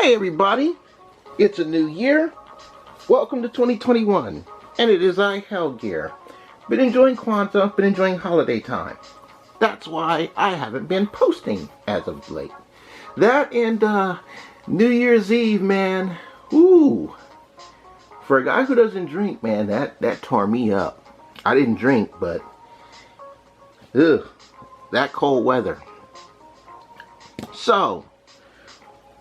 Hey everybody, it's a new year. Welcome to 2021, and it is h3llg3ar. Been enjoying Kwanzaa, been enjoying holiday time. That's why I haven't been posting as of late. That and New Year's Eve, man. Ooh. For a guy who doesn't drink, man, that tore me up. I didn't drink, but that cold weather. So,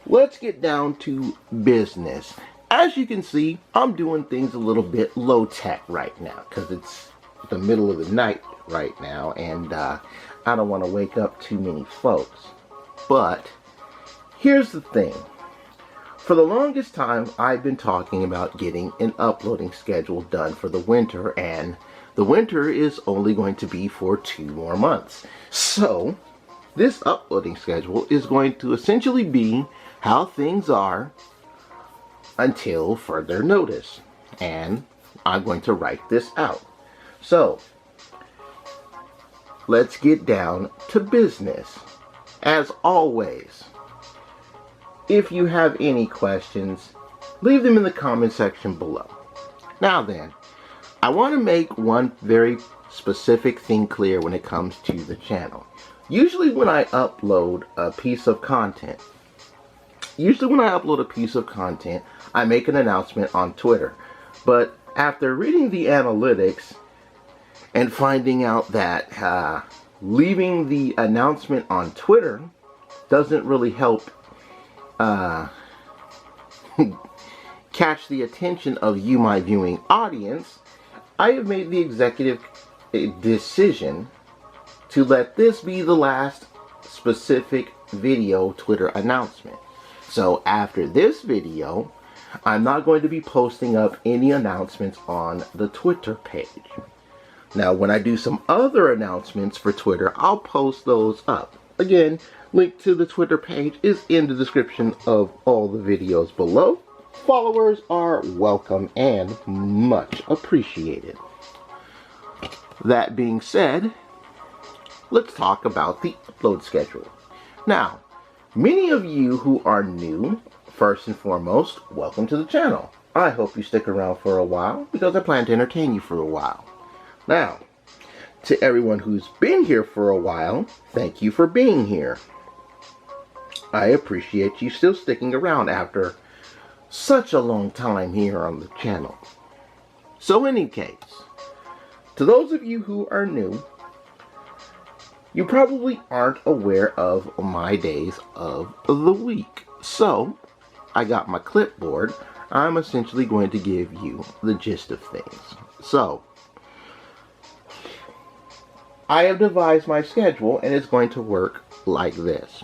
let's get down to business. As you can see, I'm doing things a little bit low tech right now because it's the middle of the night right now, and I don't want to wake up too many folks. But here's the thing. For the longest time, I've been talking about getting an uploading schedule done for the winter, and the winter is only going to be for 2 more months. So, this uploading schedule is going to essentially be how things are until further notice. And I'm going to write this out. So, let's get down to business. As always, if you have any questions, leave them in the comment section below. Now then, I want to make one very specific thing clear when it comes to the channel. Usually when I upload a piece of content, I make an announcement on Twitter. But after reading the analytics and finding out that leaving the announcement on Twitter doesn't really help catch the attention of you, my viewing audience, I have made the executive decision to let this be the last specific video Twitter announcement. So after this video, I'm not going to be posting up any announcements on the Twitter page. Now, when I do some other announcements for Twitter, I'll post those up. Again, link to the Twitter page is in the description of all the videos below. Followers are welcome and much appreciated. That being said, let's talk about the upload schedule. Now, many of you who are new, first and foremost, welcome to the channel. I hope you stick around for a while because I plan to entertain you for a while. Now, to everyone who's been here for a while, thank you for being here. I appreciate you still sticking around after such a long time here on the channel. So in any case, to those of you who are new, you probably aren't aware of my days of the week. So, I got my clipboard. I'm essentially going to give you the gist of things. So, I have devised my schedule, and it's going to work like this.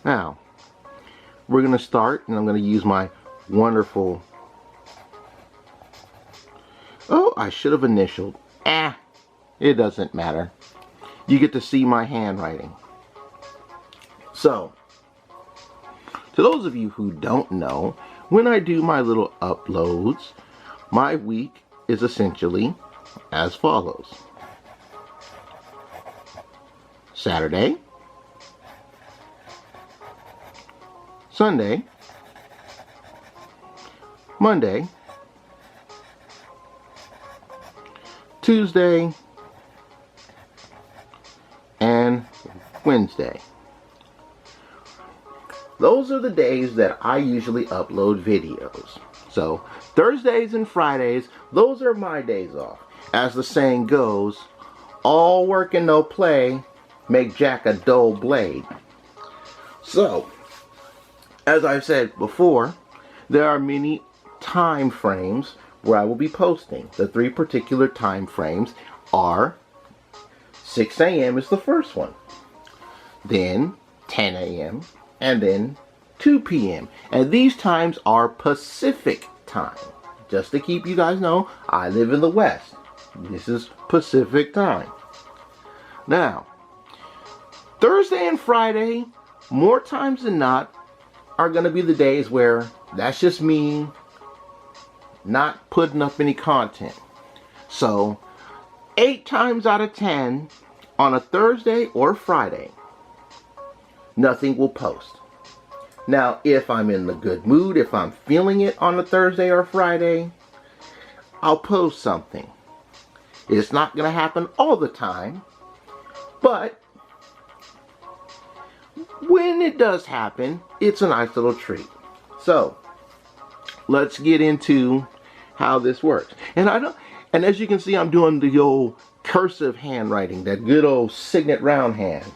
Now, we're going to start, and I'm going to use my wonderful... Oh, I should have initialed. It doesn't matter. You get to see my handwriting. So, to those of you who don't know, when I do my little uploads, my week is essentially as follows. Saturday, Sunday, Monday, Tuesday, and Wednesday. Those are the days that I usually upload videos. So, Thursdays and Fridays, those are my days off. As the saying goes, all work and no play make Jack a dull blade. So, as I've said before, there are many time frames where I will be posting. The 3 particular time frames are 6 a.m. is the first one, then 10 a.m., and then 2 p.m. And these times are Pacific time. Just to keep you guys know, I live in the West. This is Pacific time. Now, Thursday and Friday, more times than not, are going to be the days where that's just me not putting up any content. So, 8 times out of 10, on a Thursday or Friday, nothing will post. Now, if I'm in the good mood, if I'm feeling it on a Thursday or Friday, I'll post something. It's not going to happen all the time, but when it does happen, it's a nice little treat. So, let's get into how this works. And as you can see, I'm doing the old cursive handwriting, that good old signet round hand.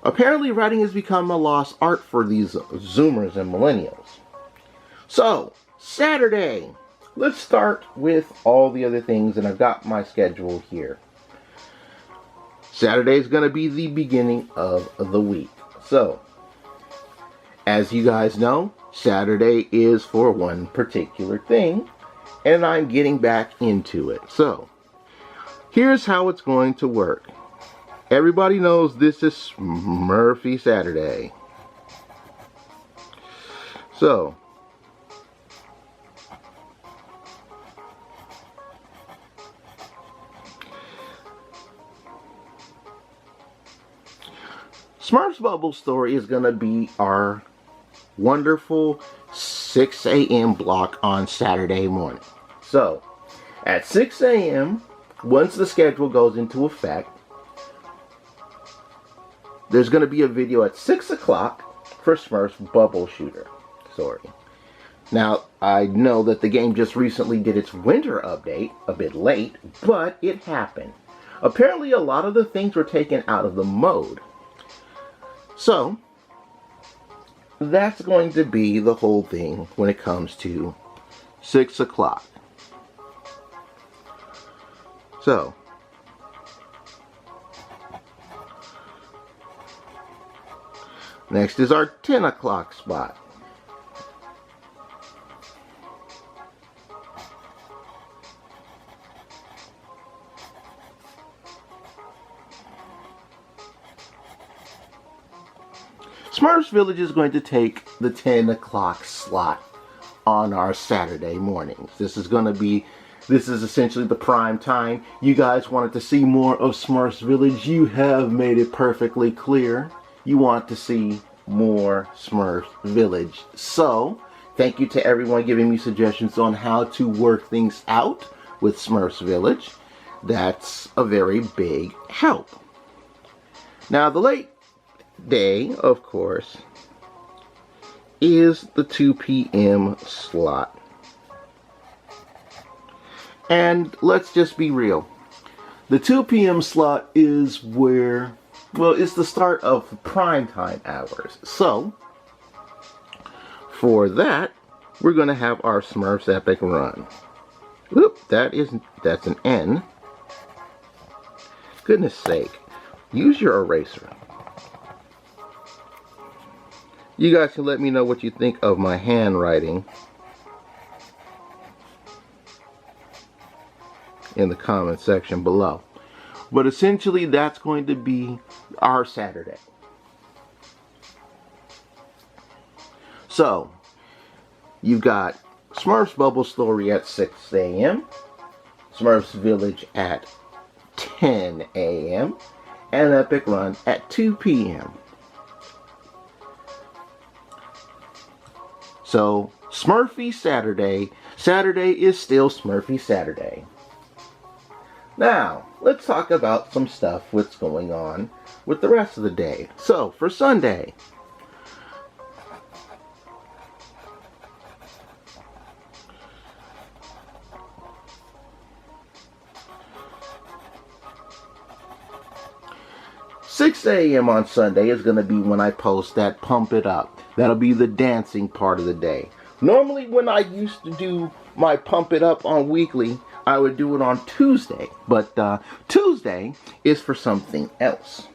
Apparently, writing has become a lost art for these Zoomers and millennials. So, Saturday. Let's start with all the other things, and I've got my schedule here. Saturday is going to be the beginning of the week. So, as you guys know, Saturday is for one particular thing, and I'm getting back into it. So, here's how it's going to work. Everybody knows this is Smurfy Saturday. So, Smurf's Bubble Story is going to be our wonderful 6 a.m. block on Saturday morning. So, at 6 a.m., once the schedule goes into effect, there's going to be a video at 6 o'clock for Smurf's Bubble Shooter. Sorry. Now, I know that the game just recently did its winter update, a bit late, but it happened. Apparently, a lot of the things were taken out of the mode. So, that's going to be the whole thing when it comes to 6 o'clock. So, next is our 10 o'clock spot. Smurf's Village is going to take the 10 o'clock slot on our Saturday mornings. This is essentially the prime time. You guys wanted to see more of Smurf's Village. You have made it perfectly clear. You want to see more Smurf's Village. So, thank you to everyone giving me suggestions on how to work things out with Smurf's Village. That's a very big help. Now, the late day, of course, is the 2 p.m. slot. And let's just be real. The 2 p.m. slot is where, well, it's the start of prime time hours. So, for that, we're going to have our Smurfs Epic Run. Oop, that's an N. Goodness sake. Use your eraser. You guys can let me know what you think of my handwriting in the comment section below. But essentially, that's going to be our Saturday. So, you've got Smurf's Bubble Story at 6 a.m., Smurf's Village at 10 a.m., and Epic Run at 2 p.m. So, Smurfy Saturday. Saturday is still Smurfy Saturday. Now, let's talk about some stuff what's going on with the rest of the day. So, for Sunday, (6 a.m. on Sunday is going to be when I post that Pump It Up. That'll be the dancing part of the day. Normally, when I used to do my Pump It Up on weekly, I would do it on Tuesday. But Tuesday is for something else.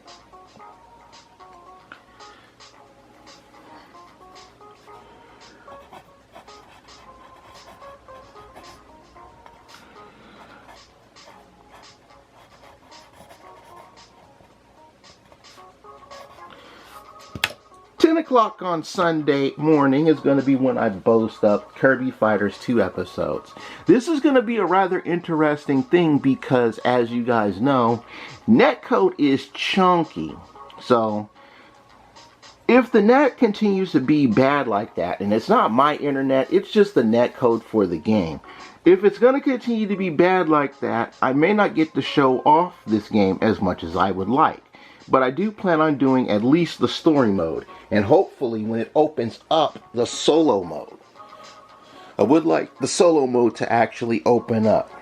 O'clock on Sunday morning is going to be when I boast up Kirby Fighters 2 episodes. This is going to be a rather interesting thing because, as you guys know, netcode is chunky. So, If the net continues to be bad like that, and it's not my internet, it's just the net code for the game. If it's going to continue to be bad like that, I may not get to show off this game as much as I would like. But I do plan on doing at least the story mode, and hopefully when it opens up the solo mode. I would like the solo mode to actually open up.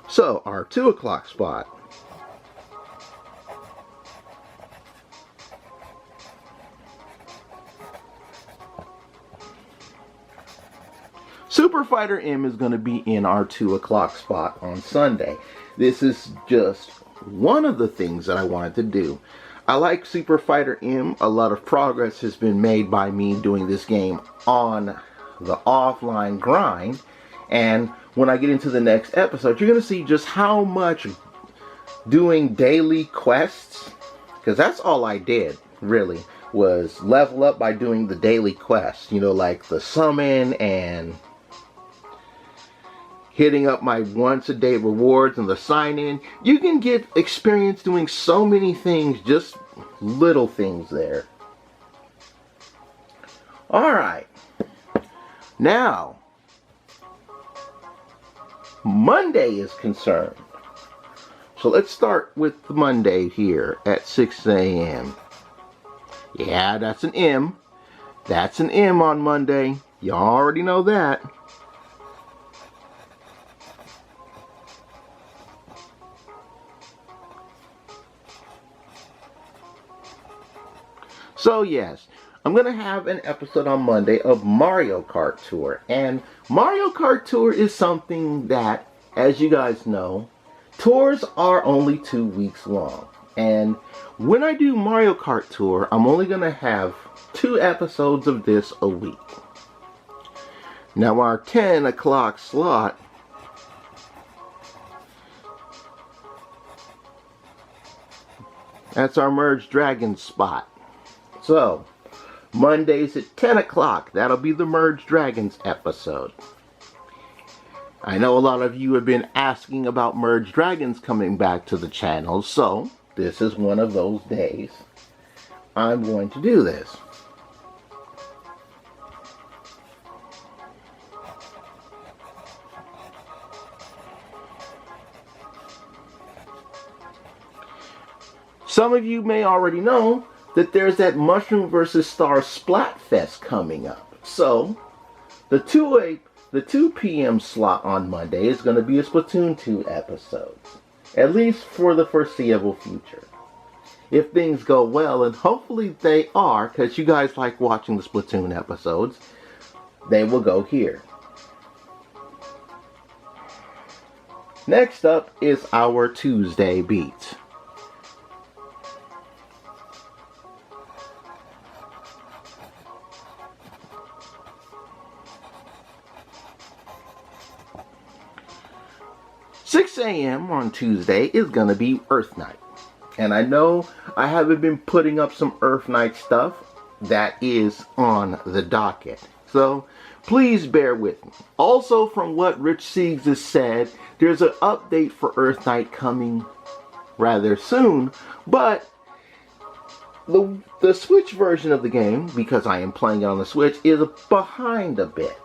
So, our 2 o'clock spot. Super Fighter M is going to be in our 2 o'clock spot on Sunday. This is just one of the things that I wanted to do. I like Super Fighter M. A lot of progress has been made by me doing this game on the offline grind. And when I get into the next episode, you're going to see just how much doing daily quests, because that's all I did, really, was level up by doing the daily quests. You know, like the summon and hitting up my once-a-day rewards and the sign-in. You can get experience doing so many things, just little things there. Alright. Now, Monday is concerned. So let's start with Monday here at 6 a.m. Yeah, that's an M. That's an M on Monday. You already know that. So yes, I'm going to have an episode on Monday of Mario Kart Tour. And Mario Kart Tour is something that, as you guys know, tours are only 2 weeks long. And when I do Mario Kart Tour, I'm only going to have 2 episodes of this a week. Now our 10 o'clock slot, that's our Merge Dragons spot. So, Mondays at 10 o'clock, that'll be the Merge Dragons episode. I know a lot of you have been asking about Merge Dragons coming back to the channel, so this is one of those days I'm going to do this. Some of you may already know that there's that Mushroom vs. Star Splatfest coming up. So, the 2 p.m. slot on Monday is going to be a Splatoon 2 episode. At least for the foreseeable future. If things go well, and hopefully they are, because you guys like watching the Splatoon episodes, they will go here. Next up is our Tuesday beat. A.m. on Tuesday is going to be Earth Night. And I know I haven't been putting up some Earth Night stuff that is on the docket. So please bear with me. Also, from what Rich Siegs has said, there's an update for Earth Night coming rather soon. But the Switch version of the game, because I am playing it on the Switch, is behind a bit.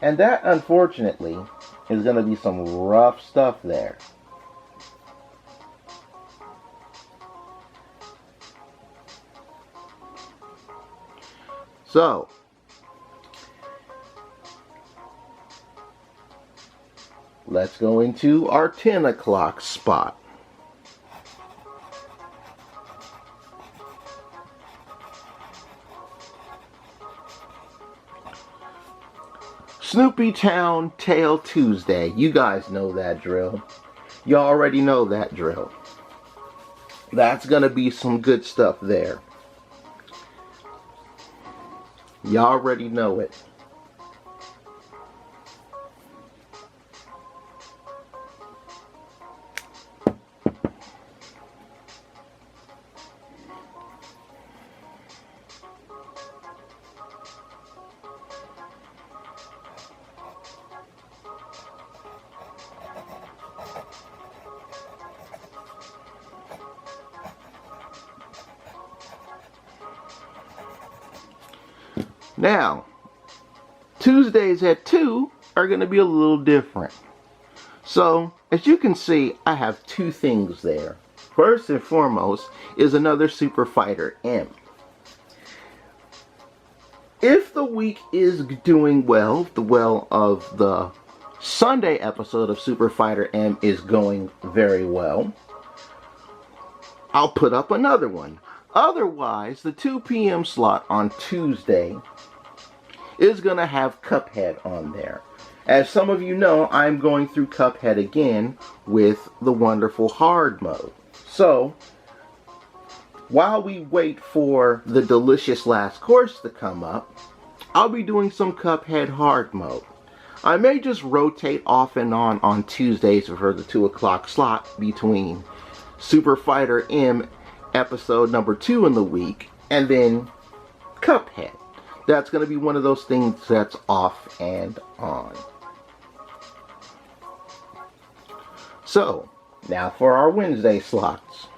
And that, unfortunately, is going to be some rough stuff there. So, let's go into our 10 o'clock spot. Snoopy Town Tail Tuesday. You guys know that drill. You already know that drill. That's gonna be some good stuff there. You already know it. Now, Tuesdays at 2 are going to be a little different. So, as you can see, I have two things there. First and foremost is another Super Fighter M. If the week is doing well, the Sunday episode of Super Fighter M is going very well, I'll put up another one. Otherwise, the 2 p.m. slot on Tuesday is going to have Cuphead on there. As some of you know, I'm going through Cuphead again with the wonderful hard mode. So, while we wait for the delicious last course to come up, I'll be doing some Cuphead hard mode. I may just rotate off and on Tuesdays for the 2 o'clock slot between Super Fighter M episode number 2 in the week and then Cuphead. That's going to be one of those things that's off and on. So, now for our Wednesday slots.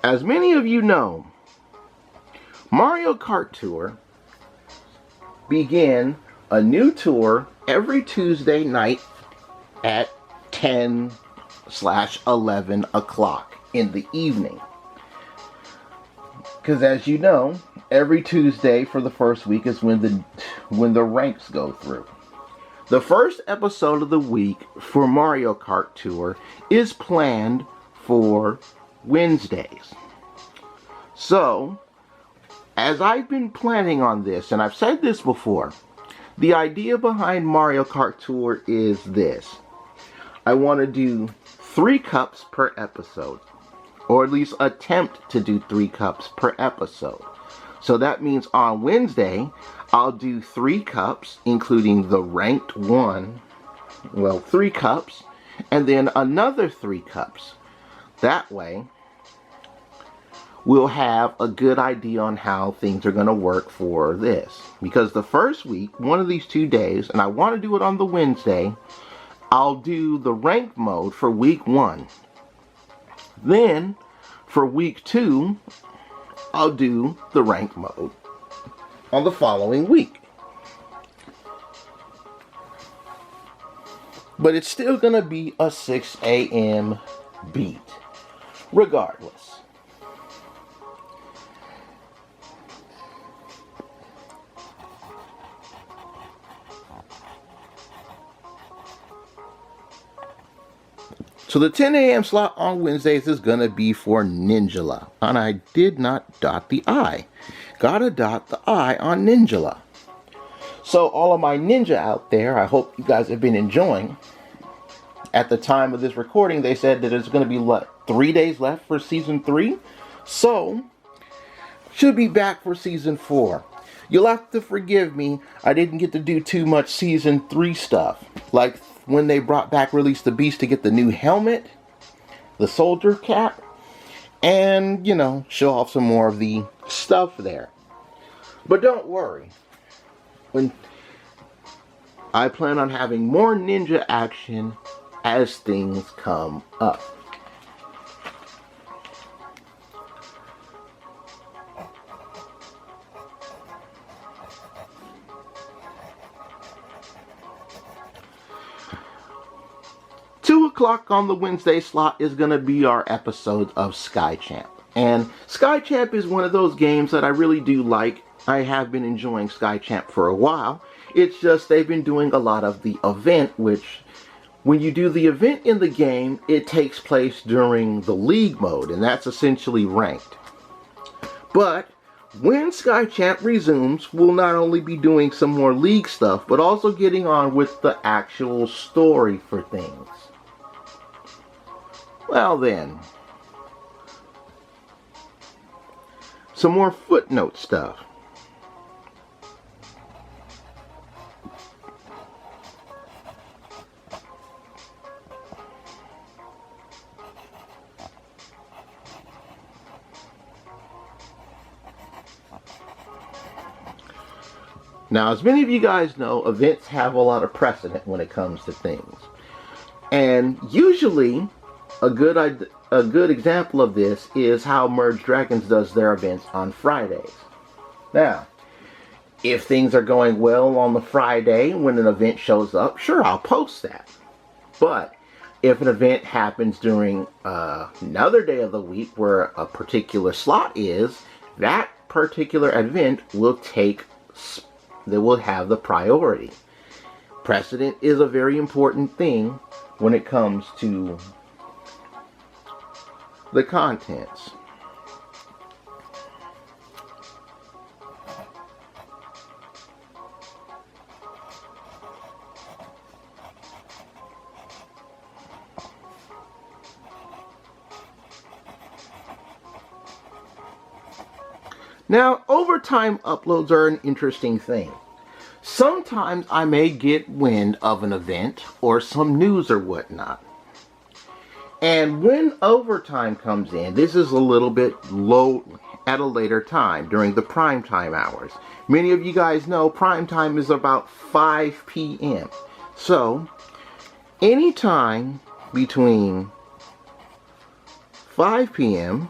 As many of you know, Mario Kart Tour began a new tour every Tuesday night at 10/11 o'clock in the evening. Because as you know, every Tuesday for the first week is when the ranks go through. The first episode of the week for Mario Kart Tour is planned for Wednesdays. So, as I've been planning on this, and I've said this before, the idea behind Mario Kart Tour is this. I want to do 3 cups per episode, or at least attempt to do 3 cups per episode. So that means on Wednesday, I'll do 3 cups, including the ranked one, 3 cups, and then another 3 cups. That way, we'll have a good idea on how things are going to work for this. Because the first week, one of these 2 days, and I want to do it on the Wednesday, I'll do the ranked mode for week 1. Then, for week 2, I'll do the ranked mode on the following week. But it's still going to be a 6 a.m. beat, regardless. So the 10 a.m. slot on Wednesdays is going to be for Ninjala. And I did not dot the I. Gotta dot the I on Ninjala. So all of my ninja out there, I hope you guys have been enjoying. At the time of this recording, they said that it's going to be 3 days left for Season 3. So, should be back for Season 4. You'll have to forgive me, I didn't get to do too much Season 3 stuff. Like when they brought back Release the Beast to get the new helmet, the soldier cap, and, show off some more of the stuff there. But don't worry. When I plan on having more ninja action as things come up. O'clock on the Wednesday slot is going to be our episodes of Sky Champ. And Sky Champ is one of those games that I really do like. I have been enjoying Sky Champ for a while. It's just they've been doing a lot of the event, which when you do the event in the game, it takes place during the league mode, and that's essentially ranked. But when Sky Champ resumes, we'll not only be doing some more league stuff, but also getting on with the actual story for things. Well then, some more footnote stuff. Now, as many of you guys know, events have a lot of precedent when it comes to things. And usually a good example of this is how Merge Dragons does their events on Fridays. Now, if things are going well on the Friday when an event shows up, sure, I'll post that. But if an event happens during another day of the week where a particular slot is, that particular event will have the priority. Precedent is a very important thing when it comes to the contents. Now, overtime uploads are an interesting thing. Sometimes I may get wind of an event or some news or whatnot. And when overtime comes in, this is a little bit low at a later time during the prime time hours. Many of you guys know prime time is about 5 p.m. So, anytime between 5 p.m.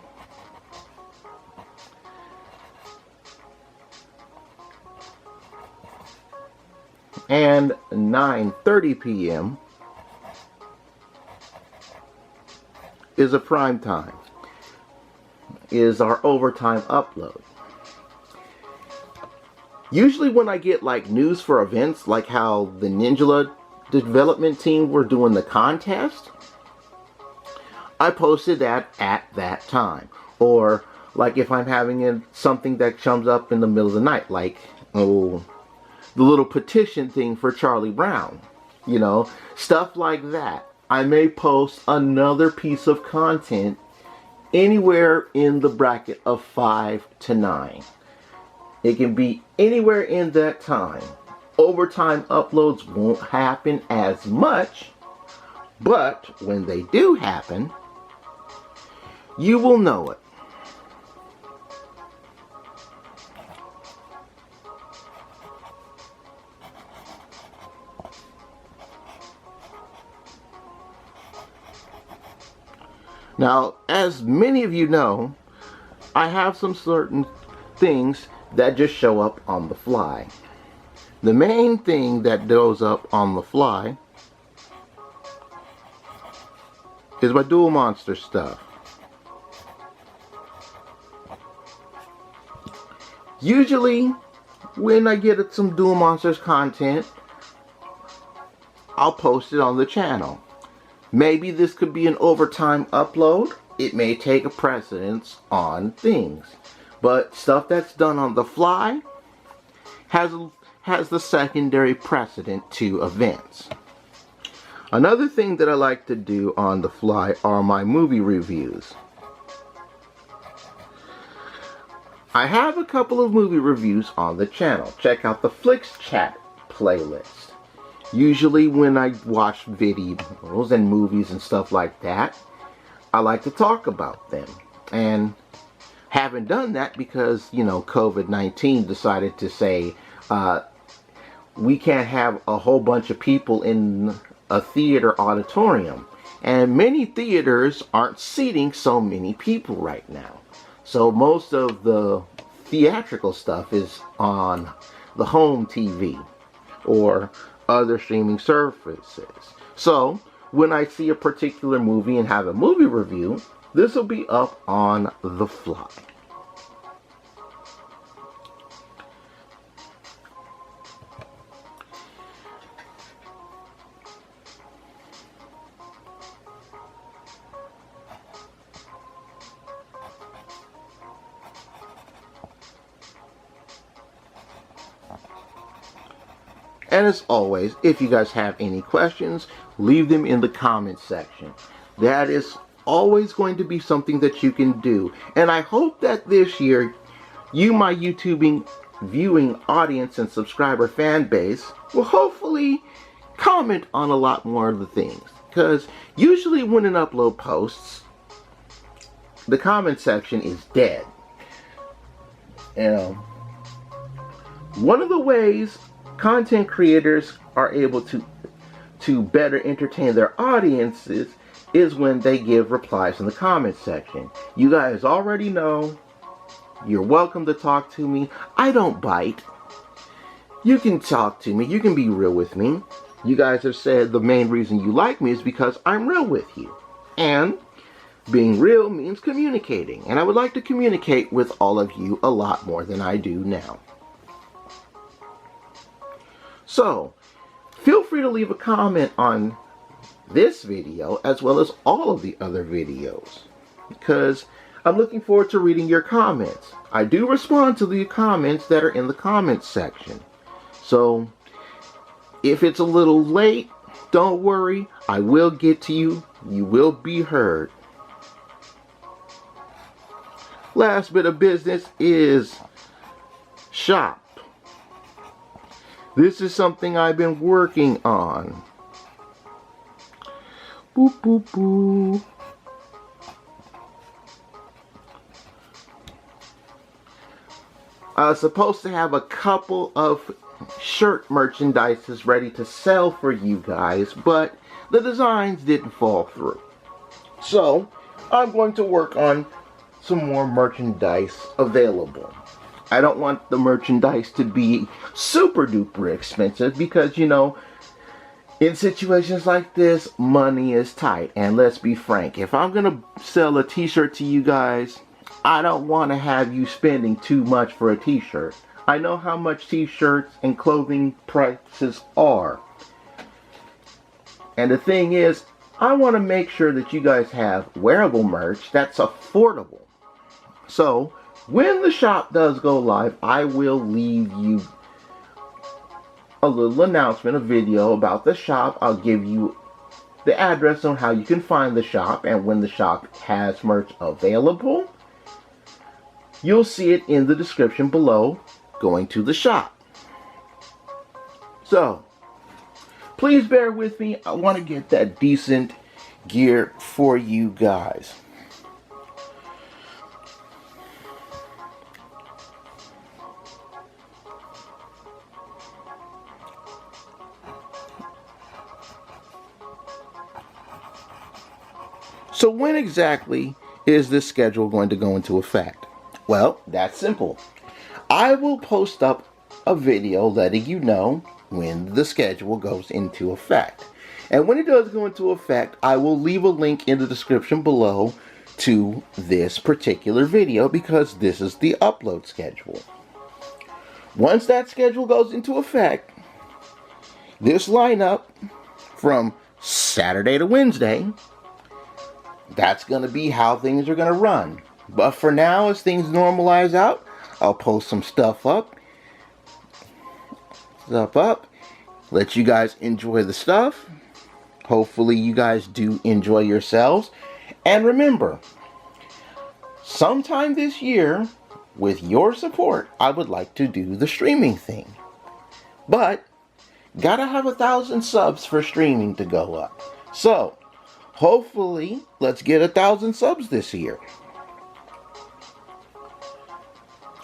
and 9:30 p.m. is a prime time, is our overtime upload. Usually when I get like news for events, like how the Ninja development team were doing the contest, I posted that at that time. Or like if I'm having something that comes up in the middle of the night, like the little petition thing for Charlie Brown, stuff like that. I may post another piece of content anywhere in the bracket of 5 to 9. It can be anywhere in that time. Overtime uploads won't happen as much, but when they do happen, you will know it. Now, as many of you know, I have some certain things that just show up on the fly. The main thing that goes up on the fly is my Duel Monster stuff. Usually, when I get some Duel Monsters content, I'll post it on the channel. Maybe this could be an overtime upload. It may take a precedence on things. But stuff that's done on the fly has the secondary precedent to events. Another thing that I like to do on the fly are my movie reviews. I have a couple of movie reviews on the channel. Check out the Flicks Chat playlist. Usually when I watch videos and movies and stuff like that, I like to talk about them. And haven't done that because, COVID-19 decided to say we can't have a whole bunch of people in a theater auditorium. And many theaters aren't seating so many people right now. So most of the theatrical stuff is on the home TV or other streaming services. So when I see a particular movie and have a movie review, this will be up on the fly. And as always, if you guys have any questions, leave them in the comments section. That is always going to be something that you can do. And I hope that this year, you, my YouTube viewing audience and subscriber fan base, will hopefully comment on a lot more of the things. Because usually when an upload posts, the comment section is dead. One of the ways content creators are able to to better entertain their audiences is when they give replies in the comment section. You guys already know, you're welcome to talk to me. I don't bite. You can talk to me. You can be real with me. You guys have said the main reason you like me is because I'm real with you. And being real means communicating. And I would like to communicate with all of you a lot more than I do now. So, feel free to leave a comment on this video as well as all of the other videos, because I'm looking forward to reading your comments. I do respond to the comments that are in the comments section. So, if it's a little late, don't worry. I will get to you. You will be heard. Last bit of business is shop. This is something I've been working on. Boop, boop, boop. I was supposed to have a couple of shirt merchandises ready to sell for you guys, but the designs didn't fall through. So, I'm going to work on some more merchandise available. I don't want the merchandise to be super duper expensive because, you know, in situations like this, money is tight. And let's be frank, if I'm going to sell a t-shirt to you guys, I don't want to have you spending too much for a t-shirt. I know how much t-shirts and clothing prices are. And the thing is, I want to make sure that you guys have wearable merch that's affordable. So, when the shop does go live, I will leave you a little announcement, a video about the shop. I'll give you the address on how you can find the shop, and when the shop has merch available, you'll see it in the description below going to the shop. So, please bear with me. I want to get that decent gear for you guys. So when exactly is this schedule going to go into effect? Well, that's simple. I will post up a video letting you know when the schedule goes into effect. And when it does go into effect, I will leave a link in the description below to this particular video because this is the upload schedule. Once that schedule goes into effect, this lineup from Saturday to Wednesday, that's going to be how things are going to run. But for now, as things normalize out, I'll post some stuff up. Let you guys enjoy the stuff. Hopefully you guys do enjoy yourselves. And remember, sometime this year, with your support, I would like to do the streaming thing. But, gotta have 1,000 subs for streaming to go up. So, hopefully, let's get 1,000 subs this year.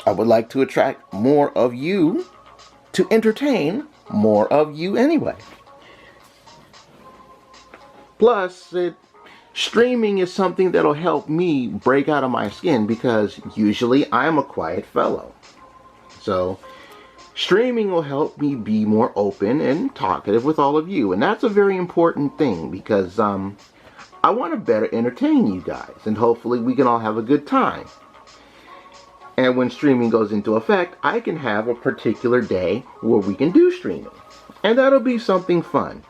I would like to attract more of you to entertain more of you anyway. Plus, streaming is something that'll help me break out of my skin because usually I'm a quiet fellow. So, streaming will help me be more open and talkative with all of you. And that's a very important thing because I want to better entertain you guys. And hopefully we can all have a good time. And when streaming goes into effect, I can have a particular day where we can do streaming. And that'll be something fun.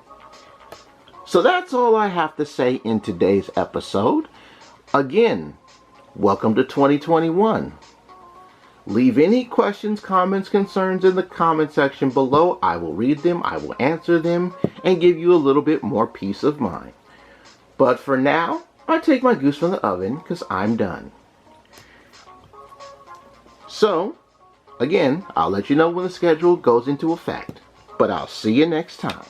So that's all I have to say in today's episode. Again, welcome to 2021. Leave any questions, comments, concerns in the comment section below. I will read them, I will answer them, and give you a little bit more peace of mind. But for now, I take my goose from the oven because I'm done. So, again, I'll let you know when the schedule goes into effect. But I'll see you next time.